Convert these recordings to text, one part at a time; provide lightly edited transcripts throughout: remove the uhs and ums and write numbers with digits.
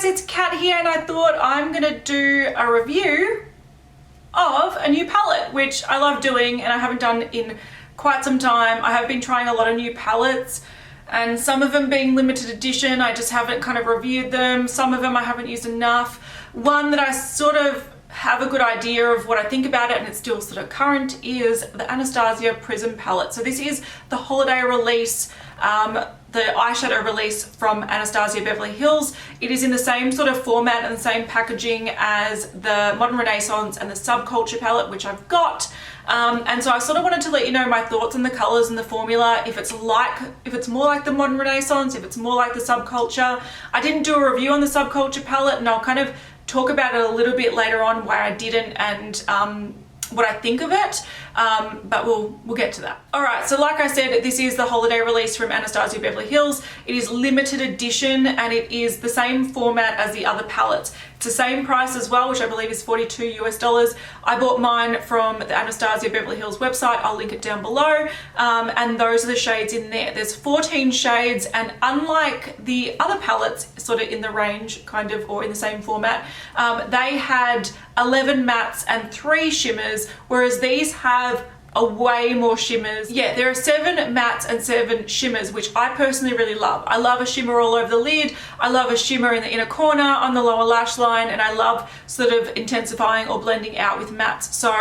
guys, it's Kat here, and I thought I'm gonna do a review of a new palette, which I love doing and I haven't done in quite some time. I have been trying a lot of new palettes, and some of them being limited edition, I just haven't kind of reviewed them. Some of them I haven't used enough. One that I sort of have a good idea of what I think about it and it's still sort of current is the Anastasia Prism palette. So this is the holiday release, the eyeshadow release from Anastasia Beverly Hills. It is in the same sort of format and the same packaging as the Modern Renaissance and the Subculture palette, which I've got. And so I sort of wanted to let you know my thoughts on the colors and the formula, if it's more like the Modern Renaissance, if it's more like the Subculture. I didn't do a review on the Subculture palette, and I'll kind of talk about it a little bit later on why I didn't and what I think of it, but we'll get to that. All right, so like I said, this is the holiday release from Anastasia Beverly Hills. It is limited edition and it is the same format as the other palettes. It's the same price as well, which I believe is $42 US. I bought mine from the Anastasia Beverly Hills website. I'll link it down below. And those are the shades in there. There's 14 shades, and unlike the other palettes sort of in the range kind of, or in the same format, they had 11 mattes and 3 shimmers, whereas these have a way more shimmers. Yeah, there are 7 mattes and 7 shimmers, which I personally really love. I love a shimmer all over the lid. I love a shimmer in the inner corner on the lower lash line, and I love sort of intensifying or blending out with mattes. So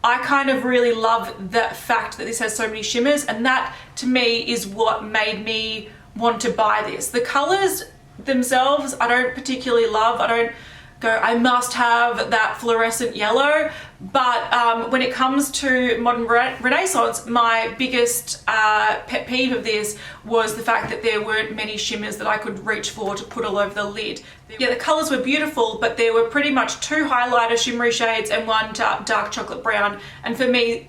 I kind of really love the fact that this has so many shimmers, and that to me is what made me want to buy this. The colors themselves I don't particularly love. I don't go, I must have that fluorescent yellow, but when it comes to Modern Renaissance, my biggest pet peeve of this was the fact that there weren't many shimmers that I could reach for to put all over the lid. Yeah, the colors were beautiful, but there were pretty much 2 highlighter shimmery shades and 1 dark chocolate brown, and for me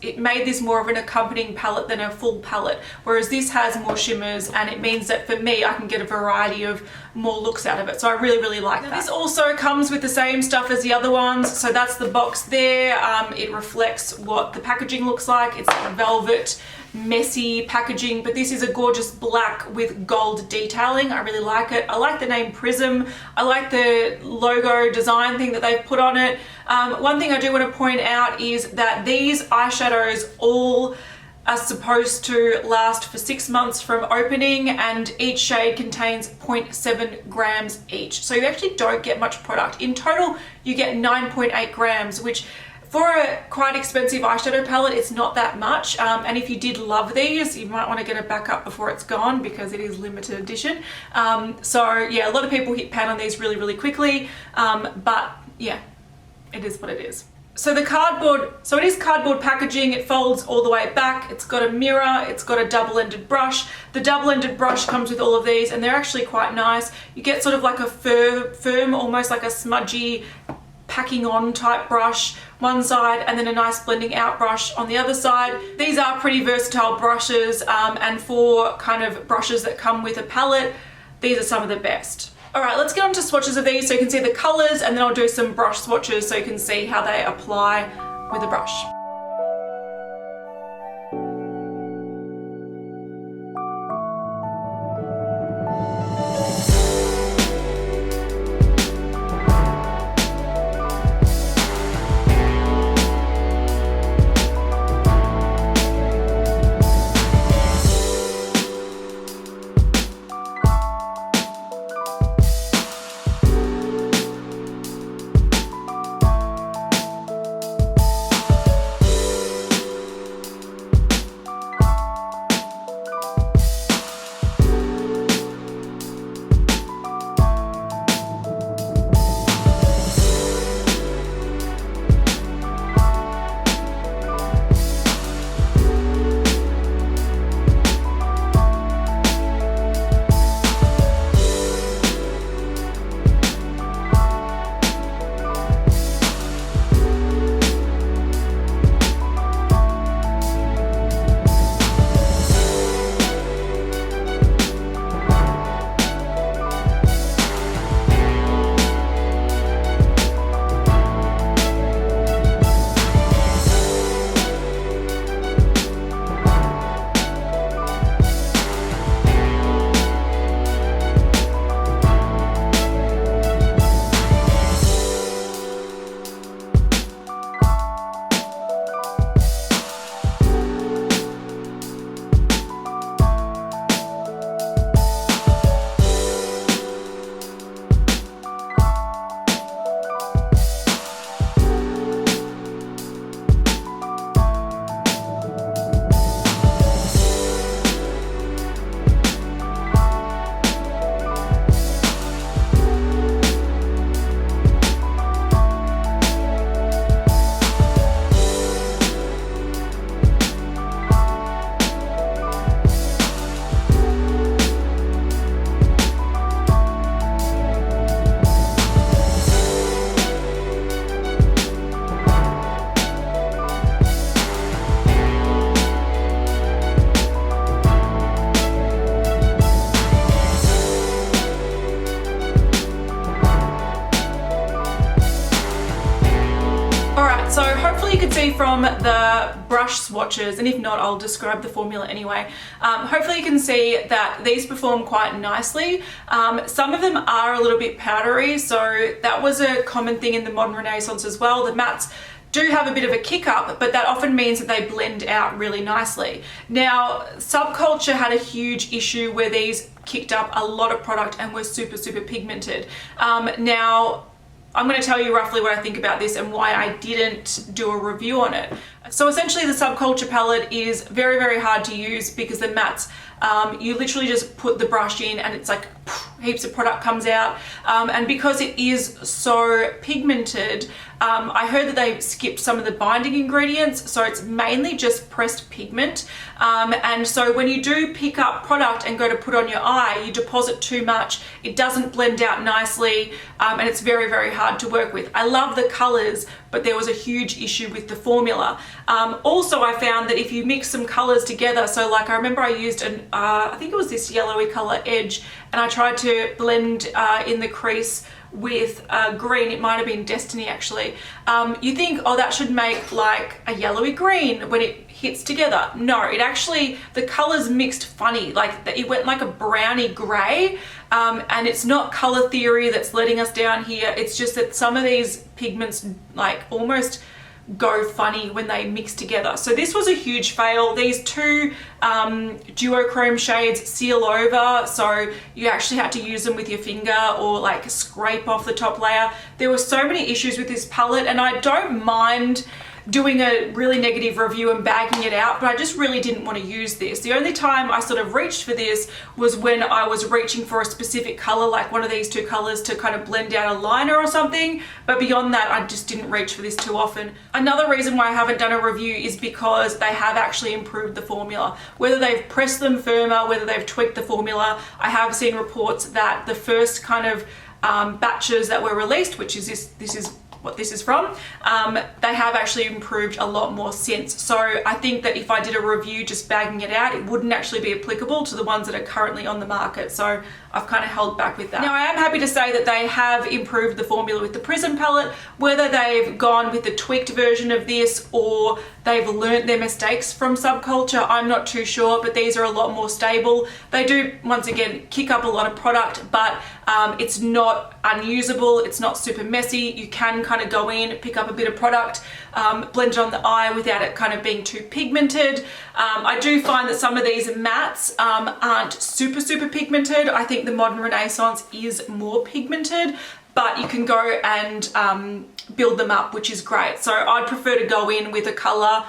it made this more of an accompanying palette than a full palette, whereas this has more shimmers, and it means that for me I can get a variety of more looks out of it. So I really like that. This also comes with the same stuff as the other ones, so that's the box there. It reflects what the packaging looks like. It's like a velvet messy packaging, but this is a gorgeous black with gold detailing. I really like it. I like the name Prism. I like the logo design thing that they've put on it. One thing I do want to point out is that these eyeshadows all are supposed to last for 6 months from opening, and each shade contains 0.7 grams each. So you actually don't get much product. In total, you get 9.8 grams, which for a quite expensive eyeshadow palette, it's not that much. And if you did love these, you might want to get it back up before it's gone because it is limited edition. So yeah, a lot of people hit pan on these really quickly. But yeah, it is what it is. So it is cardboard packaging. It folds all the way back. It's got a mirror. It's got a double-ended brush. The double-ended brush comes with all of these, and they're actually quite nice. You get sort of like a firm, almost like a smudgy packing on type brush one side, and then a nice blending out brush on the other side. These are pretty versatile brushes, and for kind of brushes that come with a palette, these are some of the best. All right, let's get on to swatches of these so you can see the colors, and then I'll do some brush swatches so you can see how they apply with a brush. see from the brush swatches, and if not, I'll describe the formula anyway. Hopefully you can see that these perform quite nicely. Some of them are a little bit powdery, so that was a common thing in the Modern Renaissance as well. The mattes do have a bit of a kick up, but that often means that they blend out really nicely. Now, Subculture had a huge issue where these kicked up a lot of product and were super, super pigmented. Now, I'm going to tell you roughly what I think about this and why I didn't do a review on it. So essentially the Subculture palette is very, very hard to use because the mattes, you literally just put the brush in and it's like heaps of product comes out. And because it is so pigmented, I heard that they skipped some of the binding ingredients, so it's mainly just pressed pigment. And so when you do pick up product and go to put on your eye, you deposit too much, it doesn't blend out nicely, and it's very, very hard to work with. I love the colors, but there was a huge issue with the formula. Also, I found that if you mix some colors together, so like I remember I used I think it was this yellowy color Edge, and I tried to blend in the crease with green. It might have been Destiny actually. You think, oh, that should make like a yellowy green when it hits together. No, it actually, the colors mixed funny, like it went like a browny gray, and it's not color theory that's letting us down here. It's just that some of these pigments like almost go funny when they mix together. So this was a huge fail. These two duochrome shades seal over, so you actually had to use them with your finger or like scrape off the top layer. There were so many issues with this palette, and I don't mind doing a really negative review and bagging it out, but I just really didn't want to use this. The only time I sort of reached for this was when I was reaching for a specific color, like one of these two colors to kind of blend out a liner or something, but beyond that I just didn't reach for this too often. Another reason why I haven't done a review is because they have actually improved the formula. Whether they've pressed them firmer, whether they've tweaked the formula, I have seen reports that the first kind of batches that were released, which is this is what this is from, they have actually improved a lot more since. So I think that if I did a review just bagging it out, it wouldn't actually be applicable to the ones that are currently on the market. So I've kind of held back with that. Now I am happy to say that they have improved the formula with the Prism palette. Whether they've gone with the tweaked version of this or they've learnt their mistakes from Subculture, I'm not too sure, but these are a lot more stable. They do, once again, kick up a lot of product, but it's not unusable, it's not super messy. You can kind of go in, pick up a bit of product, blend it on the eye without it kind of being too pigmented. I do find that some of these mattes aren't super, super pigmented. I think the Modern Renaissance is more pigmented, but you can go and build them up, which is great. So I'd prefer to go in with a color,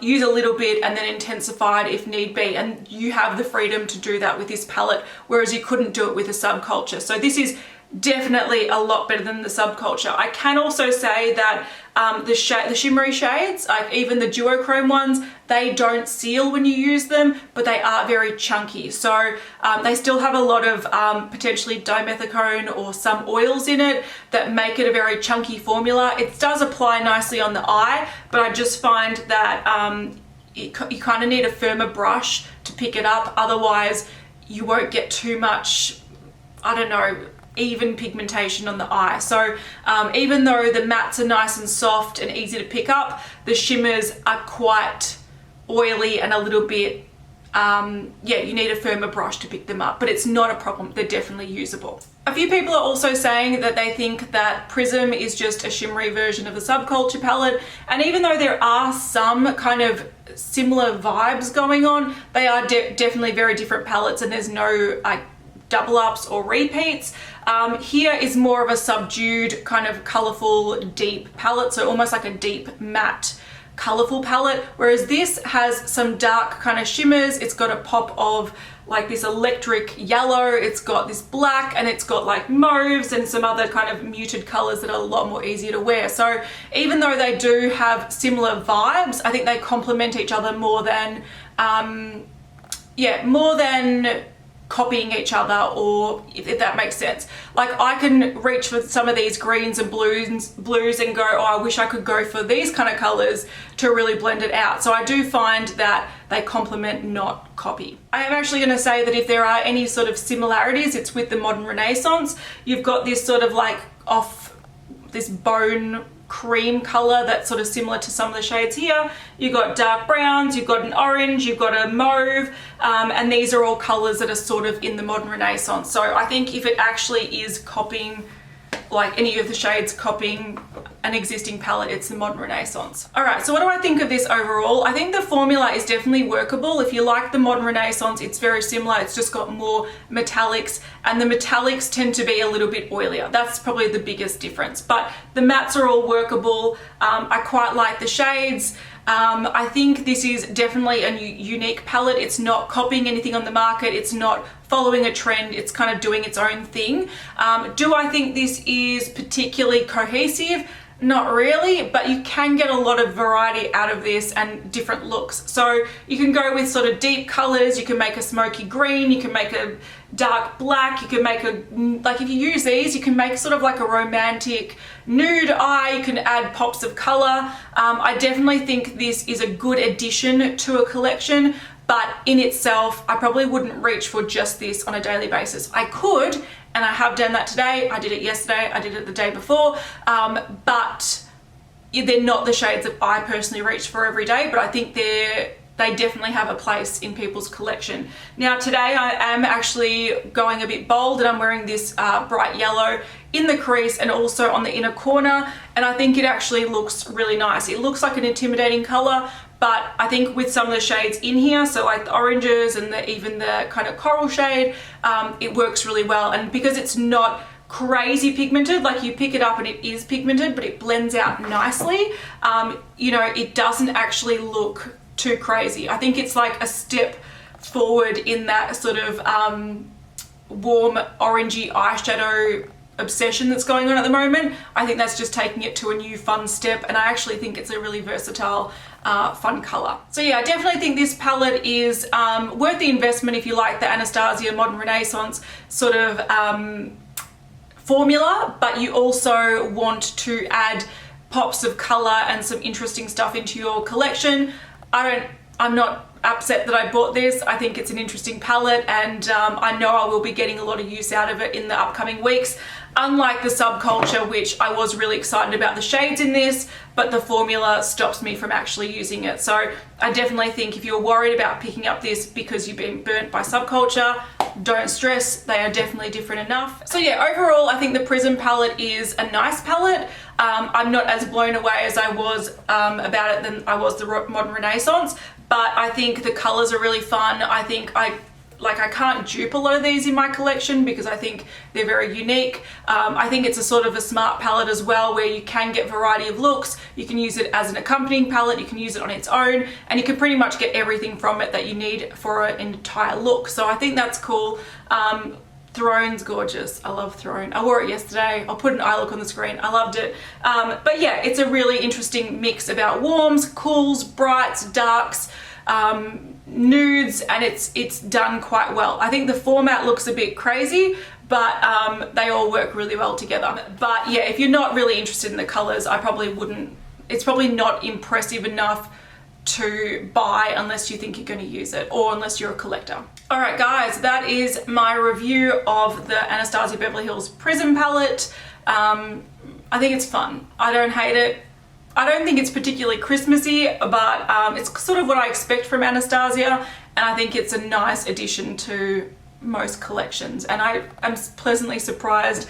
use a little bit and then intensify it if need be, and you have the freedom to do that with this palette, whereas you couldn't do it with a Subculture. So this is definitely a lot better than the Subculture. I can also say that the shimmery shades, like even the duochrome ones, they don't seal when you use them, but they are very chunky. So they still have a lot of potentially dimethicone or some oils in it that make it a very chunky formula. It does apply nicely on the eye, but I just find that you kind of need a firmer brush to pick it up. Otherwise, you won't get too much, I don't know, even pigmentation on the eye. So even though the mattes are nice and soft and easy to pick up, the shimmers are quite oily and a little bit, yeah, you need a firmer brush to pick them up, but it's not a problem. They're definitely usable. A few people are also saying that they think that Prism is just a shimmery version of the Subculture palette, and even though there are some kind of similar vibes going on, they are definitely very different palettes, and there's no double ups or repeats. Here is more of a subdued kind of colorful deep palette, so almost like a deep matte colorful palette, whereas this has some dark kind of shimmers. It's got a pop of like this electric yellow, it's got this black, and it's got like mauves and some other kind of muted colors that are a lot more easier to wear. So even though they do have similar vibes, I think they complement each other more than yeah, more than copying each other, or if that makes sense. Like I can reach for some of these greens and blues and go, oh, I wish I could go for these kind of colors to really blend it out. So I do find that they complement, not copy. I am actually going to say that if there are any sort of similarities, it's with the Modern Renaissance. You've got this sort of like off this bone cream color that's sort of similar to some of the shades here. You've got dark browns, you've got an orange, you've got a mauve, and these are all colors that are sort of in the modern Renaissance. So I think if it actually is copying, like any of the shades copying an existing palette, it's the modern Renaissance. All right, so what do I think of this overall? I think the formula is definitely workable. If you like the modern Renaissance, it's very similar. It's just got more metallics, and the metallics tend to be a little bit oilier. That's probably the biggest difference, but the mattes are all workable. I quite like the shades. I think this is definitely a unique palette. It's not copying anything on the market. It's not following a trend. It's kind of doing its own thing. Do I think this is particularly cohesive? Not really, but you can get a lot of variety out of this and different looks. So you can go with sort of deep colors. You can make a smoky green. You can make a dark black. You can make a, like if you use these, you can make sort of like a romantic nude eye. You can add pops of color. I definitely think this is a good addition to a collection, but in itself, I probably wouldn't reach for just this on a daily basis. I could, and I have done that today. I did it yesterday, I did it the day before, but they're not the shades that I personally reach for every day, but I think they definitely have a place in people's collection. Now today I am actually going a bit bold, and I'm wearing this bright yellow in the crease and also on the inner corner, and I think it actually looks really nice. It looks like an intimidating color, but I think with some of the shades in here, so like the oranges and even the kind of coral shade, it works really well. And because it's not crazy pigmented, like you pick it up and it is pigmented, but it blends out nicely, you know, it doesn't actually look too crazy. I think it's like a step forward in that sort of warm orangey eyeshadow obsession that's going on at the moment. I think that's just taking it to a new fun step, and I actually think it's a really versatile fun color. So yeah, I definitely think this palette is worth the investment if you like the Anastasia Modern Renaissance sort of formula, but you also want to add pops of color and some interesting stuff into your collection. I'm not upset that I bought this. I think it's an interesting palette, and I know I will be getting a lot of use out of it in the upcoming weeks. Unlike the Subculture, which I was really excited about the shades in this, but the formula stops me from actually using it. So I definitely think if you're worried about picking up this because you've been burnt by Subculture, don't stress, they are definitely different enough. So yeah, overall I think the Prism palette is a nice palette. I'm not as blown away as I was about it than I was the Modern Renaissance, but I think the colors are really fun. I think I can't dupe a lot of these in my collection because I think they're very unique. I think it's a sort of a smart palette as well, where you can get variety of looks. You can use it as an accompanying palette, you can use it on its own, and you can pretty much get everything from it that you need for an entire look. So I think that's cool. Throne's gorgeous. I love Throne. I wore it yesterday. I'll put an eye look on the screen. I loved it. But yeah, it's a really interesting mix about warms, cools, brights, darks, nudes, and it's done quite well. I think the format looks a bit crazy, but they all work really well together. But yeah, if you're not really interested in the colors, I probably wouldn't. It's probably not impressive enough to buy unless you think you're going to use it, or unless you're a collector. All right guys, that is my review of the Anastasia Beverly Hills Prism palette. I think it's fun. I don't hate it. I don't think it's particularly Christmassy, but it's sort of what I expect from Anastasia, and I think it's a nice addition to most collections, and I am pleasantly surprised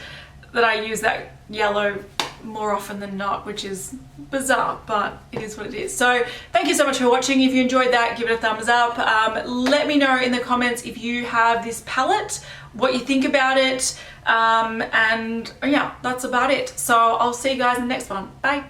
that I use that yellow more often than not, which is bizarre, but it is what it is. So thank you so much for watching. If you enjoyed that, give it a thumbs up. Let me know in the comments if you have this palette, what you think about it, and yeah, that's about it. So I'll see you guys in the next one. Bye.